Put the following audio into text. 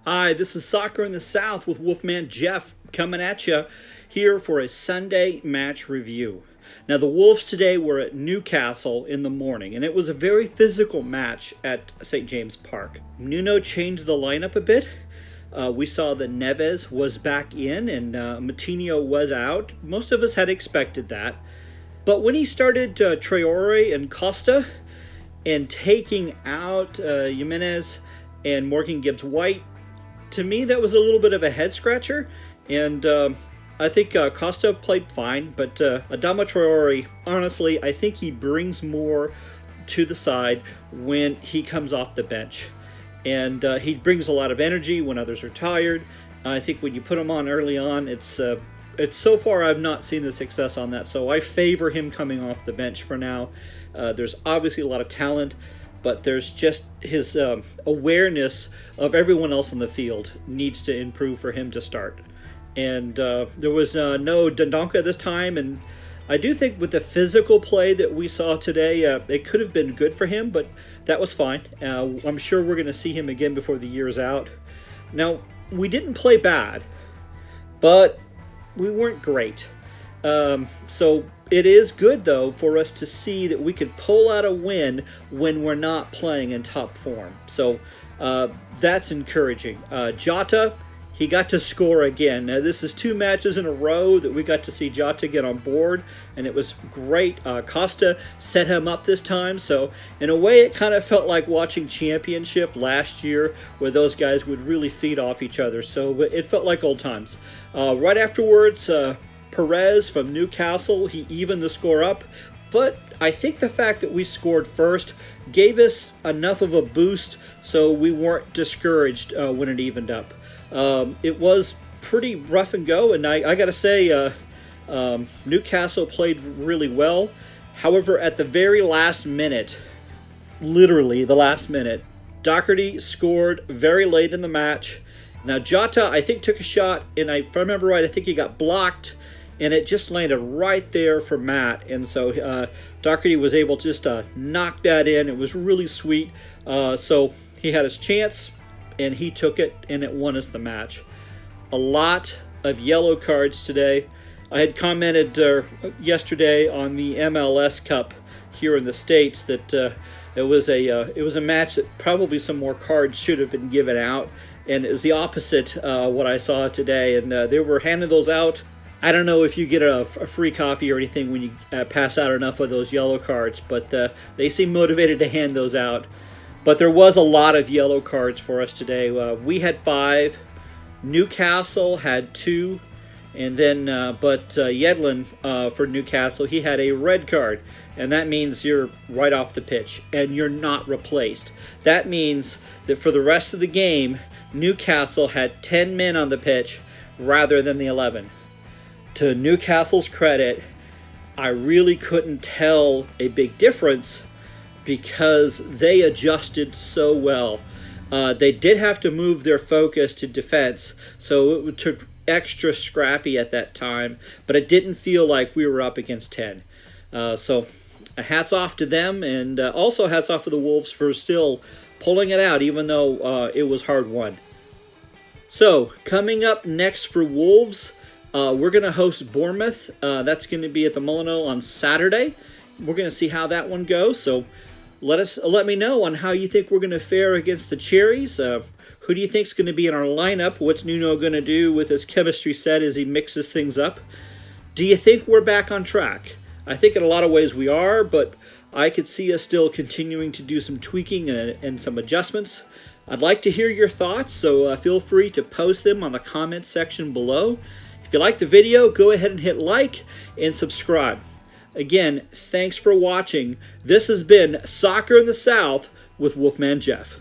Hi, this is Soccer in the South with Wolfman Jeff coming at you here for a Sunday match review. Now, the Wolves today were at Newcastle in the morning, and it was a very physical match at St. James Park. Nuno changed the lineup a bit. We saw that Neves was back in and Matinho was out. Most of us had expected that. But when he started Traore and Costa and taking out Jimenez and Morgan Gibbs-White, to me, that was a little bit of a head-scratcher, and I think Costa played fine, but Adama Traore, honestly, I think he brings more to the side when he comes off the bench. And he brings a lot of energy when others are tired. I think when you put him on early on, it's so far I've not seen the success on that, so I favor him coming off the bench for now. There's obviously a lot of talent, but there's just his awareness of everyone else on the field needs to improve for him to start. And there was no Dendonka this time, and I do think with the physical play that we saw today, it could have been good for him, but that was fine. I'm sure we're going to see him again before the year's out. Now, we didn't play bad, but we weren't great. So it is good, though, for us to see that we could pull out a win when we're not playing in top form. So that's encouraging. Jota, he got to score again. Now, this is 2 matches in a row that we got to see Jota get on board, and it was great. Costa set him up this time, so in a way it kind of felt like watching Championship last year where those guys would really feed off each other, so it felt like old times. Right afterwards, Perez from Newcastle, he evened the score up, but I think the fact that we scored first gave us enough of a boost so we weren't discouraged when it evened up. It was pretty rough and go, and I got to say, Newcastle played really well. However, at the very last minute, literally the last minute, Doherty scored very late in the match. Now, Jota, I think, took a shot, and if I remember right, I think he got blocked, and it just landed right there for Matt. And so Doherty was able to just knock that in. It was really sweet. So he had his chance, and he took it, and it won us the match. A lot of yellow cards today. I had commented yesterday on the MLS Cup here in the States that it was a match that probably some more cards should have been given out, and it was the opposite what I saw today, and they were handing those out. I don't know if you get a free coffee or anything when you pass out enough of those yellow cards, but they seem motivated to hand those out. But there was a lot of yellow cards for us today. We had 5. Newcastle had 2. And then, Yedlin for Newcastle, he had a red card. And that means you're right off the pitch and you're not replaced. That means that for the rest of the game, Newcastle had 10 men on the pitch rather than the 11. To Newcastle's credit, I really couldn't tell a big difference because they adjusted so well. They did have to move their focus to defense, so it took extra scrappy at that time, but it didn't feel like we were up against 10. So hats off to them, and also hats off to the Wolves for still pulling it out, even though it was hard won. So coming up next for Wolves, we're going to host Bournemouth. That's going to be at the Molyneux on Saturday. We're going to see how that one goes, so let me know on how you think we're going to fare against the Cherries. Who do you think is going to be in our lineup? What's Nuno going to do with his chemistry set as he mixes things up? Do you think we're back on track? I think in a lot of ways we are, but I could see us still continuing to do some tweaking and some adjustments. I'd like to hear your thoughts, so feel free to post them on the comments section below. If you like the video, go ahead and hit like and subscribe. Again, thanks for watching. This has been Soccer in the South with Wolfman Jeff.